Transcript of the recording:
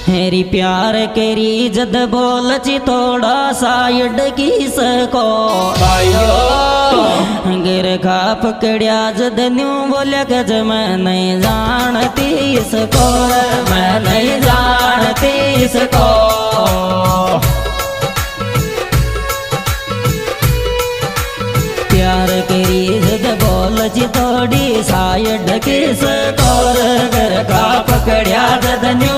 हेरी प्यार केरी जद बोल ची थोड़ा साइड की सको गिर खा पकड़िया जद न्यू बोलिया गज मैं नहीं जानती इसको, मैं नहीं जानती इसको। प्यार केरी जद बोल ची थोड़ी साइड की सको गिर खा पकड़िया जद न्यू